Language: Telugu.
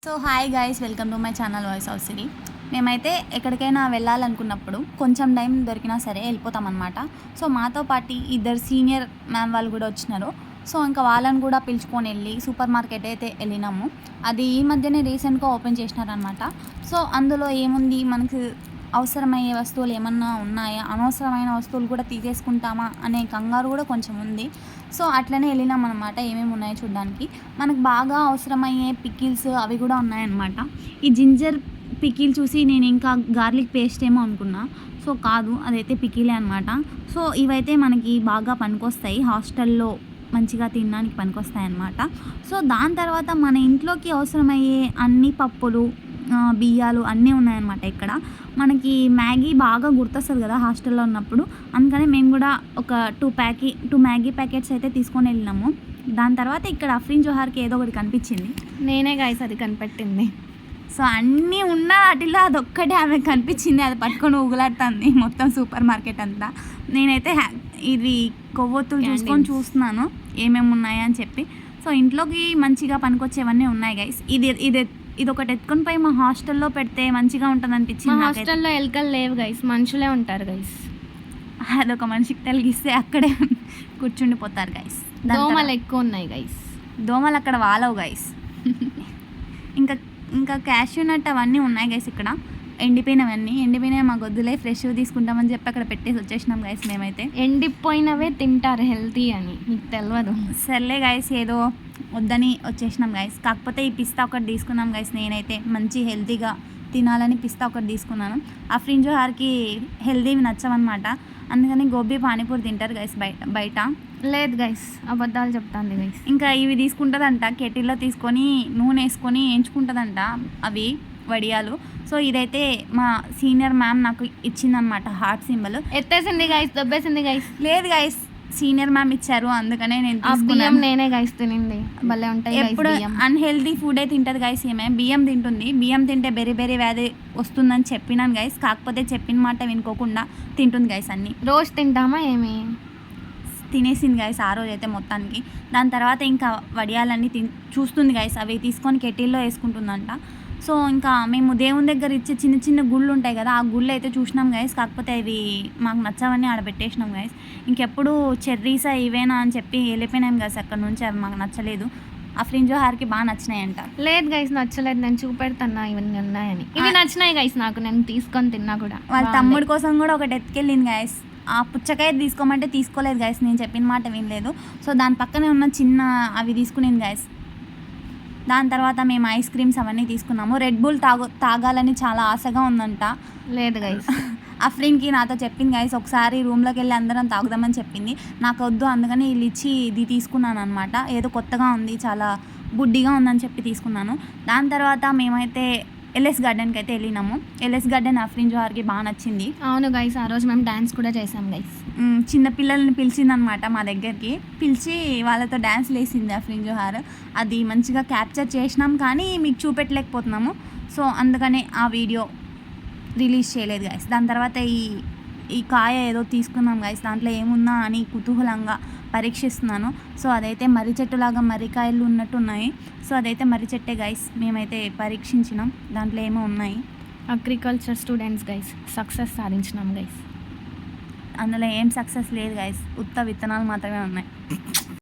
So hi guys, welcome to my channel voice of Siri. మేమైతే ఎక్కడికైనా వెళ్ళాలనుకున్నప్పుడు కొంచెం టైం దొరికినా సరే వెళ్ళిపోతామన్నమాట. సో మాతో పాటు ఇద్దరు సీనియర్ మ్యామ్ వాళ్ళు కూడా వచ్చినారు. సో ఇంకా వాళ్ళని కూడా పిలుచుకొని వెళ్ళి సూపర్ మార్కెట్ అయితే వెళ్ళినాము. అది ఈ మధ్యనే రీసెంట్గా ఓపెన్ చేసినారనమాట. సో అందులో ఏముంది, మనకు అవసరమయ్యే వస్తువులు ఏమన్నా ఉన్నాయా, అనవసరమైన వస్తువులు కూడా తీసేసుకుంటామా అనే కంగారు కూడా కొంచెం ఉంది. సో అట్లనే వెళ్ళినాం అనమాట. ఏమేమి ఉన్నాయో చూడడానికి. మనకు బాగా అవసరమయ్యే పికిల్స్ అవి కూడా ఉన్నాయన్నమాట. ఈ జింజర్ పికిల్ చూసి నేను ఇంకా గార్లిక్ పేస్ట్ ఏమో అనుకున్నా. సో కాదు, అదైతే పికిలే అనమాట. సో ఇవైతే మనకి బాగా పనికొస్తాయి, హాస్టల్లో మంచిగా తినడానికి పనికొస్తాయి అన్నమాట. సో దాని తర్వాత మన ఇంట్లోకి అవసరమయ్యే అన్ని పప్పులు, బియ్యాలు అన్నీ ఉన్నాయన్నమాట. ఇక్కడ మనకి మ్యాగీ బాగా గుర్తొస్తుంది కదా హాస్టల్లో ఉన్నప్పుడు. అందుకని మేము కూడా ఒక 2 మ్యాగీ ప్యాకెట్స్ అయితే తీసుకొని వెళ్ళినాము. దాని తర్వాత ఇక్కడ అఫ్రీన్ జోహార్కి ఏదో ఒకటి కనిపించింది. నేనే గైస్ అది కనిపెట్టింది. సో అన్నీ ఉన్న వాటిలో అదొక్కటే ఆమె కనిపించింది. అది పట్టుకొని ఊగులాడుతుంది మొత్తం సూపర్ మార్కెట్ అంతా. నేనైతే ఇది కొవ్వొత్తులు చూసుకొని చూస్తున్నాను ఏమేమి ఉన్నాయా అని చెప్పి. సో ఇంట్లోకి మంచిగా పనికొచ్చేవన్నీ ఉన్నాయి గైస్. ఇది ఒకటి ఎత్తుకొని పోయి మా హాస్టల్లో పెడితే మంచిగా ఉంటుంది అనిపించింది. మా హాస్టల్లో ఎలుకలు లేవు గైస్, మనుషులే ఉంటారు గైస్. అదొక మనిషికి తలిగిస్తే అక్కడే కూర్చుండిపోతారు గైస్. దోమలు ఎక్కువ ఉన్నాయి గైస్. దోమలు అక్కడ వాలవు గైస్. ఇంకా క్యాష్యూ నట్ అవన్నీ ఉన్నాయి గైస్. ఇక్కడ ఎండిపోయినవి మా గొద్దులే ఫ్రెష్ తీసుకుంటామని చెప్పి అక్కడ పెట్టేసి వచ్చేసినాం గైస్. మేమైతే ఎండిపోయినవే తింటారు హెల్తీ అని, మీకు తెలియదు. సర్లే గైస్, ఏదో వద్దని వచ్చేసినాం గైస్. కాకపోతే ఈ పిస్తా ఒకటి తీసుకున్నాం గైస్. నేనైతే మంచి హెల్తీగా తినాలని పిస్తా ఒకటి తీసుకున్నాను. అఫ్రీన్ జోహార్కి హెల్తీవి నచ్చవన్నమాట. అందుకని గోబీ పానీపూరి తింటారు గైస్ బయట. లేదు గైస్, అబద్ధాలు చెప్తాను గైస్. ఇంకా ఇవి తీసుకుంటుందంట, కెటిల్లో తీసుకొని నూనె వేసుకొని వేయించుకుంటుందంట అవి వడియాలు. సో ఇదైతే మా సీనియర్ మ్యామ్ నాకు ఇచ్చిందనమాట, హార్ట్ సింబల్. ఎత్తేసింది గైస్, దబ్బేసింది గైస్. లేదు గైస్, సీనియర్ మ్యామ్ ఇచ్చారు, అందుకనే నేను బియ్యం నేనే గైస్ తినింది. భలే ఉంటాయి. ఎప్పుడు అన్హెల్దీ ఫుడే తింటుంది గైస్. ఏమే బియ్యం తింటుంది. బియ్యం తింటే బెరీ వ్యాధి వస్తుందని చెప్పినాను గైస్. కాకపోతే చెప్పిన మాట వినుకోకుండా తింటుంది గైస్. అన్ని రోజు తింటామా ఏమి, తినేసింది గైస్ ఆ రోజు అయితే మొత్తానికి. దాని తర్వాత ఇంకా వడియాలన్నీ చూస్తుంది గైస్. అవి తీసుకొని కెటిల్లో వేసుకుంటుందంట. సో ఇంకా మేము దేవుని దగ్గర ఇచ్చే చిన్న గుళ్ళు ఉంటాయి కదా, ఆ గుళ్ళు అయితే చూసినాం గైస్. కాకపోతే అవి మాకు నచ్చవని ఆడ పెట్టేసినాం గైస్. ఇంకెప్పుడు చెర్రీసా ఇవేనా అని చెప్పి వెళ్ళిపోయినాం గైస్ అక్కడ నుంచి. అవి మాకు నచ్చలేదు. అఫ్రీన్ జోహార్కి బాగా నచ్చినాయంట. లేదు గైస్, నచ్చలేదు. నేను చూపెడతాను ఇవన్నీ ఉన్నాయని. ఇవి నచ్చినాయి గైస్ నాకు, నేను తీసుకొని తిన్నా కూడా. వాళ్ళ తమ్ముడి కోసం కూడా ఒకటి ఎత్తుకెళ్ళింది గైస్. ఆ పుచ్చకాయ తీసుకోమంటే తీసుకోలేదు గైస్, నేను చెప్పిన మాట వినలేదు. సో దాని పక్కనే ఉన్న చిన్న అవి తీసుకునేది గైస్. దాని తర్వాత మేము ఐస్ క్రీమ్స్ అవన్నీ తీసుకున్నాము. రెడ్ బుల్ తాగాలని చాలా ఆశగా ఉందంట. లేదు గైస్, అఫ్రీన్కి నాతో చెప్పింది గైస్, ఒకసారి రూమ్లోకి వెళ్ళి అందరం తాగుదామని చెప్పింది. నాకు వద్దు, అందుకని వీళ్ళు ఇచ్చి ఇది తీసుకున్నాను అనమాట. ఏదో కొత్తగా ఉంది, చాలా బుడ్డిగా ఉందని చెప్పి తీసుకున్నాను. దాని తర్వాత మేమైతే ఎల్ఎస్ గార్డెన్కి అయితే వెళ్ళినాము. ఎల్ఎస్ గార్డెన్ అఫ్రీన్ జోహార్కి బాగా నచ్చింది. అవును గైస్, ఆ రోజు మేము డ్యాన్స్ కూడా చేసాం గైస్. చిన్నపిల్లల్ని పిలిచిందనమాట మా దగ్గరికి. పిలిచి వాళ్ళతో డ్యాన్స్ వేసింది అఫ్రీన్ జోహార్. అది మంచిగా క్యాప్చర్ చేసినాం, కానీ మీకు చూపెట్టలేకపోతున్నాము. సో అందుకనే ఆ వీడియో రిలీజ్ చేయలేదు గైస్. దాని తర్వాత ఈ కాయ ఏదో తీసుకున్నాం గైస్. దాంట్లో ఏముందా అని కుతూహలంగా పరీక్షిస్తున్నాను. సో అదైతే మర్రి చెట్టులాగా మర్రికాయలు ఉన్నట్టు ఉన్నాయి. సో అదైతే మర్రి చెట్టే గైస్. మేమైతే పరీక్షించినాం, దాంట్లో ఏమో ఉన్నాయి. అగ్రికల్చర్ స్టూడెంట్స్ గైస్, సక్సెస్ సాధించినాం గైస్. అందులో ఏం సక్సెస్ లేదు గైస్, ఉత్త విత్తనాలు మాత్రమే ఉన్నాయి.